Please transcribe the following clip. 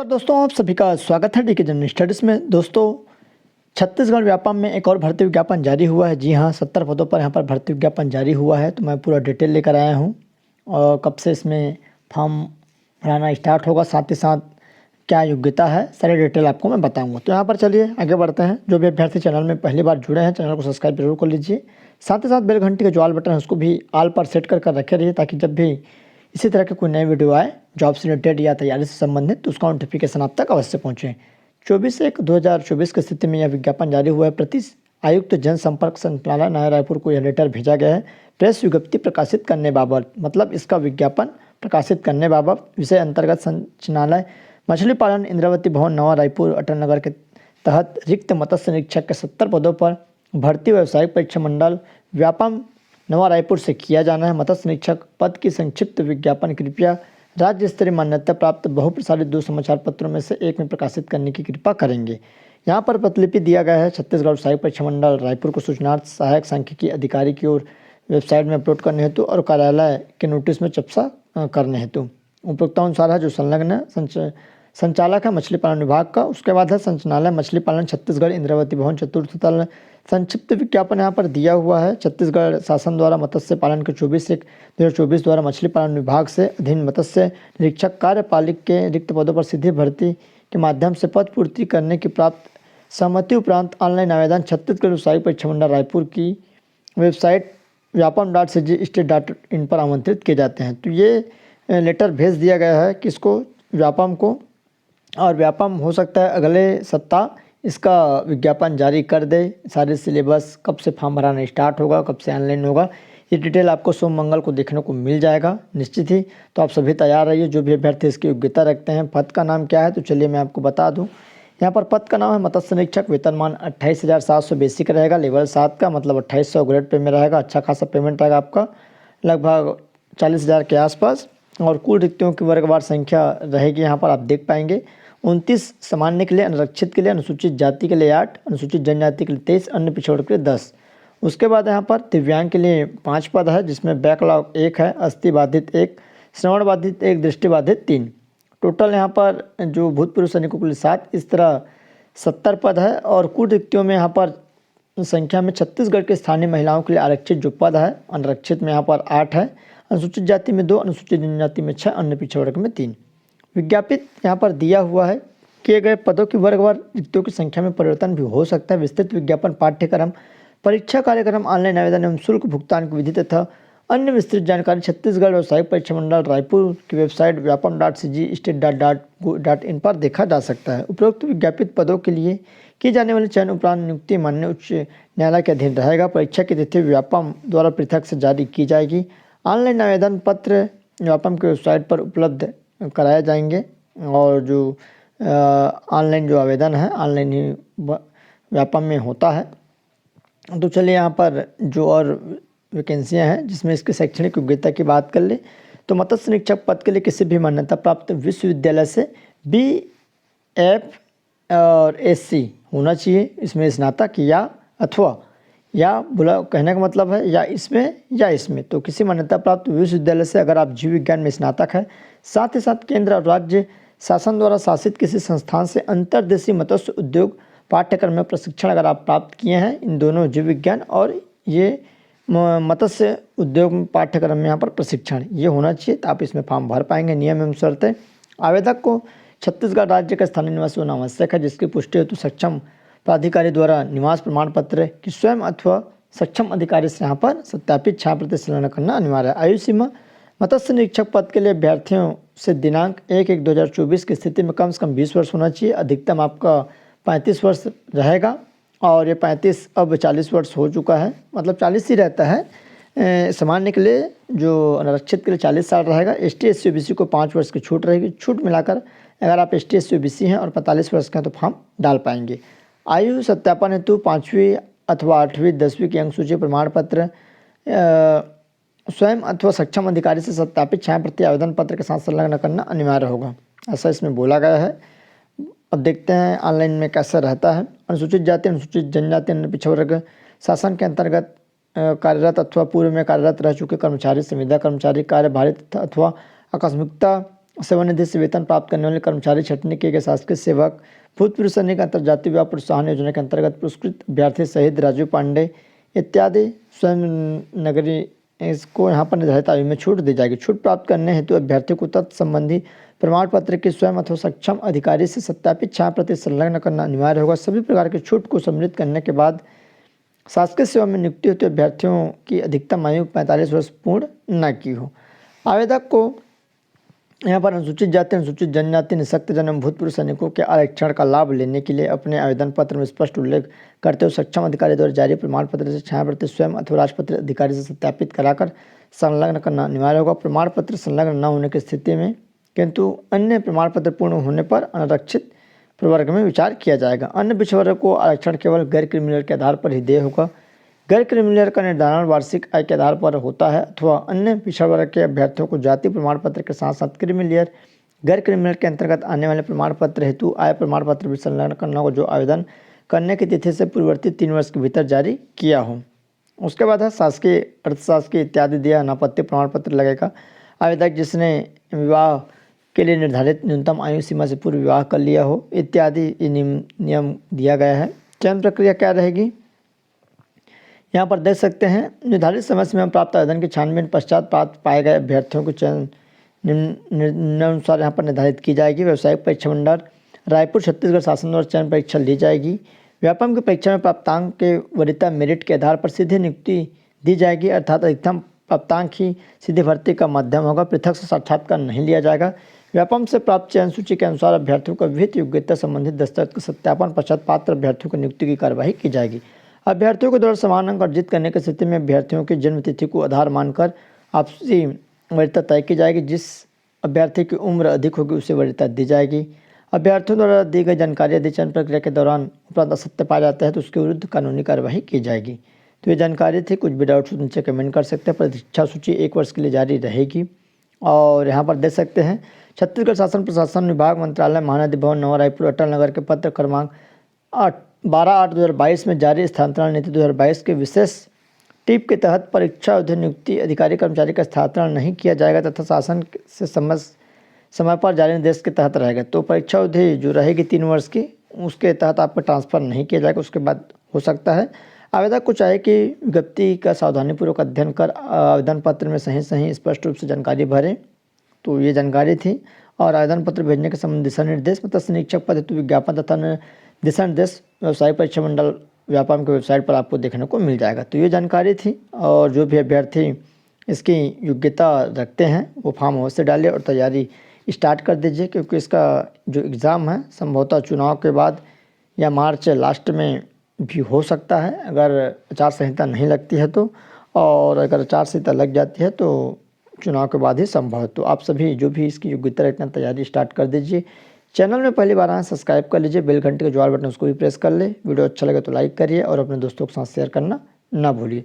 नमस्कार दोस्तों, आप सभी का स्वागत है डीके जनरल स्टडीज़ में। दोस्तों, छत्तीसगढ़ व्यापम में एक और भर्ती विज्ञापन जारी हुआ है। जी हाँ, 70 पदों पर यहाँ पर भर्ती विज्ञापन जारी हुआ है। तो मैं पूरा डिटेल लेकर आया हूँ और कब से इसमें फॉर्म भराना स्टार्ट होगा, साथ ही साथ क्या योग्यता है, सारी डिटेल आपको मैं बताऊँगा। तो यहाँ पर चलिए आगे बढ़ते हैं। जो भी अभ्यर्थी चैनल में पहली बार जुड़े हैं, चैनल को सब्सक्राइब जरूर कर लीजिए। साथ ही साथ बेल घंटी का जो ऑल बटन है उसको भी ऑल पर सेट कर रखे रहिए, ताकि जब भी इसी तरह की कोई नई वीडियो आए जॉब से रिलेटेड या तैयारी से संबंधित, तो उसका नोटिफिकेशन आप तक अवश्य पहुँचे। 24/1/2024 की स्थिति में यह विज्ञापन जारी हुआ है। प्रति आयुक्त जनसंपर्क संचालनालय नया रायपुर को यह लेटर भेजा गया है प्रेस विज्ञप्ति प्रकाशित करने बाबत। मतलब इसका विज्ञापन प्रकाशित करने बाबत विषय अंतर्गत संचालनालय मछली पालन इंद्रावती भवन नवा रायपुर अटल नगर के तहत रिक्त मत्स्य निरीक्षक के 70 पदों पर भर्ती व्यावसायिक परीक्षा मंडल व्यापम नवा रायपुर से किया जाना है। मत्स्य निरीक्षक पद की संक्षिप्त विज्ञापन कृपया राज्य स्तरीय मान्यता प्राप्त बहुप्रसारित 2 समाचार पत्रों में से एक में प्रकाशित करने की कृपा करेंगे। यहाँ पर प्रतिलिपि दिया गया है छत्तीसगढ़ व्यावसायिक परीक्षा मंडल रायपुर को सूचनार्थ सहायक सांख्यिकी अधिकारी की ओर वेबसाइट में अपलोड करने हेतु और कार्यालय के नोटिस में चप्सा करने हेतु। उपरोक्तानुसार है जो संलग्न संचालक है मछली पालन विभाग का। उसके बाद है संचालनालय मछली पालन छत्तीसगढ़ इंद्रावती भवन चतुर्थ तल। संक्षिप्त विज्ञापन यहाँ पर दिया हुआ है। छत्तीसगढ़ शासन द्वारा मत्स्य पालन के 24/1/2024 द्वारा मछली पालन विभाग से अधीन मत्स्य निरीक्षक कार्यपालिक के रिक्त पदों पर सीधी भर्ती के माध्यम से पद पूर्ति करने की प्राप्त सहमति उपरांत ऑनलाइन आवेदन छत्तीसगढ़ व्यावसायिक परीक्षा मंडल रायपुर की वेबसाइट व्यापम.cg.state.in पर आमंत्रित किए जाते हैं। तो ये लेटर भेज दिया गया है किसको, व्यापम को, और व्यापम हो सकता है अगले सप्ताह इसका विज्ञापन जारी कर दे। सारे सिलेबस कब से फॉर्म भराना स्टार्ट होगा, कब से ऑनलाइन होगा, ये डिटेल आपको सोम मंगल को देखने को मिल जाएगा निश्चित ही। तो आप सभी तैयार रहिए जो भी अभ्यर्थी इसकी योग्यता रखते हैं। पद का नाम क्या है, तो चलिए मैं आपको बता दूं। यहाँ पर पद का नाम है मत्स्य निरीक्षक। वेतनमान 28,700 बेसिक रहेगा, लेवल 7 का, मतलब 2800 ग्रेड पे में रहेगा। अच्छा खासा पेमेंट रहेगा आपका, लगभग 40,000 के आसपास। और कुल रिक्तियों की वर्गवार संख्या रहेगी यहाँ पर आप देख पाएंगे 29 सामान्य के लिए, अनारक्षित के लिए, अनुसूचित जाति के लिए 8, अनुसूचित जनजाति के लिए 23, अन्य पिछड़ों के लिए 10। उसके बाद यहाँ पर दिव्यांग के लिए 5 पद है, जिसमें बैकलॉग 1 है, अस्थि बाधित 1, श्रवण बाधित 1, दृष्टि बाधित 3। टोटल यहाँ पर जो भूतपूर्व सैनिकों के लिए 7, इस तरह 70 पद है। और कुल रिक्तियों में यहाँ पर संख्या में छत्तीसगढ़ के स्थानीय महिलाओं के लिए आरक्षित जो पद है, अनारक्षित में यहाँ पर 8 है, अनुसूचित जाति में 2, अनुसूचित जनजाति में 6, अन्य पिछड़ा वर्ग में 3। विज्ञापित यहाँ पर दिया हुआ है। किए गए पदों की वर्गवार रिक्तियों की संख्या में परिवर्तन भी हो सकता है। विस्तृत विज्ञापन, पाठ्यक्रम, परीक्षा कार्यक्रम, ऑनलाइन आवेदन एवं शुल्क भुगतान की विधि तथा अन्य विस्तृत जानकारी छत्तीसगढ़ व्यावसायिक परीक्षा मंडल रायपुर की वेबसाइट व्यापम.cg.state.in पर देखा जा सकता है। उपरोक्त विज्ञापित पदों के लिए की जाने वाली चयन उपरांत नियुक्ति माननीय उच्च न्यायालय के अधीन रहेगा। परीक्षा की तिथि व्यापम द्वारा पृथक से जारी की जाएगी। ऑनलाइन आवेदन पत्र व्यापम की वेबसाइट पर उपलब्ध कराए जाएंगे। और जो ऑनलाइन जो आवेदन है ऑनलाइन ही व्यापम में होता है। तो चलिए यहाँ पर जो और वैकेंसियाँ हैं जिसमें इसकी शैक्षणिक योग्यता की बात कर ले, तो मत्स्य निरीक्षक पद के लिए किसी भी मान्यता प्राप्त विश्वविद्यालय से BF और SC होना चाहिए। इसमें स्नातक या अथवा, या बोला कहने का मतलब है या इसमें तो किसी मान्यता प्राप्त विश्वविद्यालय से अगर आप जीव विज्ञान में स्नातक है, साथ ही साथ केंद्र और राज्य शासन द्वारा शासित किसी संस्थान से अंतर्देशीय मत्स्य उद्योग पाठ्यक्रम में प्रशिक्षण अगर आप प्राप्त किए हैं, इन दोनों जीव विज्ञान और ये मत्स्य उद्योग पाठ्यक्रम में यहाँ पर प्रशिक्षण ये होना चाहिए, तो आप इसमें फॉर्म भर पाएंगे। नियम एवं शर्तें, आवेदक को छत्तीसगढ़ राज्य का स्थानीय निवासी होना आवश्यक है, जिसकी पुष्टि हेतु सक्षम प्राधिकारी द्वारा निवास प्रमाण पत्र की स्वयं अथवा सक्षम अधिकारी से यहाँ पर सत्यापित छायाप्रति संलग्न करना अनिवार्य है। आयु सीमा, मत्स्य निरीक्षक पद के लिए अभ्यर्थियों से दिनांक 1/1/2024 की स्थिति में कम से कम 20 वर्ष होना चाहिए। अधिकतम आपका 35 वर्ष रहेगा, और ये 35 अब 40 वर्ष हो चुका है, मतलब 40 ही रहता है। सामान्य के लिए, जो अनारक्षित के लिए 40 साल रहेगा। ST SC OBC को 5 वर्ष की छूट रहेगी। छूट मिलाकर अगर आप ST SC OBC हैं और 45 वर्ष के हैं तो फॉर्म डाल पाएंगे। आयु सत्यापन हेतु 5वीं अथवा 8वीं 10वीं की अंक सूची प्रमाण पत्र स्वयं अथवा सक्षम अधिकारी से सत्यापित छायाप्रति आवेदन पत्र के साथ संलग्न करना अनिवार्य होगा, ऐसा इसमें बोला गया है। अब देखते हैं ऑनलाइन में कैसा रहता है। अनुसूचित जाति, अनुसूचित जनजाति, अन्य पिछड़ा वर्ग शासन के अंतर्गत कार्यरत अथवा पूर्व में कार्यरत रह चुके कर्मचारी, संविदा कर्मचारी, कार्यभारित अथवा आकस्मिकता सेवानिधि से वेतन प्राप्त करने वाले कर्मचारी, छंटनी किए गए शासकीय सेवक, भूतपूर्व सैनिक, अंतर्जातीय विवाह प्रोत्साहन योजना के अंतर्गत पुरस्कृत अभ्यर्थी शहीद राजू पांडे इत्यादि स्वयं नगरी इसको यहाँ पर निर्धारित आयु में छूट दी जाएगी। छूट प्राप्त करने हेतु अभ्यर्थी को तत्संबंधी प्रमाण पत्र की स्वयं अथवा सक्षम अधिकारी से सत्यापित छायाप्रति संलग्न करना अनिवार्य होगा। सभी प्रकार की छूट को सम्मिलित करने के बाद शासकीय सेवा में नियुक्ति हेतु अभ्यर्थियों की अधिकतम आयु 45 वर्ष पूर्ण न की हो। आवेदक को यहाँ पर अनुसूचित जाति, अनुसूचित जनजाति, निःशक्त जन, भूतपूर्व सैनिकों के आरक्षण का लाभ लेने के लिए अपने आवेदन पत्र में स्पष्ट उल्लेख करते हुए सक्षम अधिकारी द्वारा जारी प्रमाण पत्र से छायाप्रति स्वयं अथवा राजपत्र अधिकारी से सत्यापित कराकर संलग्न करना अनिवार्य होगा। प्रमाण पत्र संलग्न न होने की स्थिति में किंतु अन्य प्रमाण पत्र पूर्ण होने पर अनारक्षित प्रवर्ग में विचार किया जाएगा। अन्य पिछड़े वर्ग को आरक्षण केवल गैर क्रिमिनल के आधार पर ही देय होगा। गैर क्रिमिनल का निर्धारण वार्षिक आय के आधार पर होता है अथवा अन्य पिछड़ा वर्ग के अभ्यर्थियों को जाति प्रमाण पत्र के साथ साथ क्रिमिनल गैर क्रिमिनल के अंतर्गत आने वाले प्रमाण पत्र हेतु आय प्रमाण पत्र भी संलग्न करना होगा, जो आवेदन करने की तिथि से पूर्ववर्ती 3 वर्ष के भीतर जारी किया हो। उसके बाद है शासकीय, अर्धशासकीय इत्यादि दिया अनापत्ति प्रमाण पत्र लगेगा। आवेदक जिसने विवाह के लिए निर्धारित न्यूनतम आयु सीमा से पूर्व विवाह कर लिया हो इत्यादि नियम दिया गया है। चयन प्रक्रिया क्या रहेगी यहाँ पर देख सकते हैं। निर्धारित समय सीमा में प्राप्त आवेदन की छानबीन पश्चात प्राप्त पाए गए अभ्यर्थियों को चयन निम्नानुसार यहाँ पर निर्धारित की जाएगी। व्यावसायिक परीक्षा मंडल रायपुर छत्तीसगढ़ शासन द्वारा चयन परीक्षा ली जाएगी। व्यापम की परीक्षा में प्राप्तांक के वरीयता मेरिट के आधार पर सीधे नियुक्ति दी जाएगी, अर्थात अधिकतम प्राप्तांक ही सीधी भर्ती का माध्यम होगा। पृथक से साक्षात्कार नहीं लिया जाएगा। व्यापम से प्राप्त चयन सूची के अनुसार अभ्यर्थियों को विहित योग्यता संबंधित दस्तावेज के सत्यापन पश्चात पात्र अभ्यर्थियों को नियुक्ति की कार्यवाही की जाएगी। अभ्यर्थियों के द्वारा समान अंक अर्जित करने की स्थिति में अभ्यर्थियों की जन्म तिथि को आधार मानकर आपसी वरीयता तय की जाएगी। जिस अभ्यर्थी की उम्र अधिक होगी उसे वरीयता दी जाएगी। अभ्यर्थियों द्वारा दी गई जानकारी यदि चयन प्रक्रिया के दौरान उपरांत असत्य पाया जाता है तो उसके विरुद्ध कानूनी कार्यवाही की जाएगी। तो ये जानकारी थी। कुछ भी डाउट्स नीचे कमेंट कर सकते हैं। परीक्षा सूची 1 वर्ष के लिए जारी रहेगी। और यहाँ पर देख सकते हैं छत्तीसगढ़ शासन प्रशासन विभाग मंत्रालय महानदी भवन नवा रायपुर अटल नगर के पत्र क्रमांक 12/8/2022 में जारी स्थानांतरण नीति 2022 के विशेष टिप के तहत परीक्षा अवधि नियुक्ति अधिकारी कर्मचारी का स्थानांतरण नहीं किया जाएगा तथा शासन से समय पर जारी निर्देश के तहत रहेगा। तो परीक्षा अवधि जो रहेगी 3 वर्ष की उसके तहत आपका ट्रांसफ़र नहीं किया जाएगा। उसके बाद हो सकता है आवेदक को चाहे कि विज्ञप्ति का सावधानीपूर्वक अध्ययन कर आवेदन पत्र में सही स्पष्ट रूप से जानकारी भरें। तो ये जानकारी थी। और आवेदन पत्र भेजने के संबंध दिशा निर्देश मत्स्य निरीक्षक पद हेतु विज्ञापन तथा दिशा निर्देश व्यवसायिक परीक्षा मंडल व्यापम के वेबसाइट पर आपको देखने को मिल जाएगा। तो ये जानकारी थी। और जो भी अभ्यर्थी इसकी योग्यता रखते हैं वो फॉर्म अवश्य डालिए और तैयारी स्टार्ट कर दीजिए, क्योंकि इसका जो एग्ज़ाम है संभवतः चुनाव के बाद या मार्च लास्ट में भी हो सकता है, अगर आचार संहिता नहीं लगती है तो। और अगर आचार संहिता लग जाती है तो चुनाव के बाद ही संभव है। तो आप सभी जो भी इसकी योग्यता रखना तैयारी स्टार्ट कर दीजिए। चैनल में पहली बार आए सब्सक्राइब कर लीजिए, बेल घंटे के ज्वार बटन उसको भी प्रेस कर ले। वीडियो अच्छा लगे तो लाइक करिए और अपने दोस्तों के साथ शेयर करना ना भूलिए।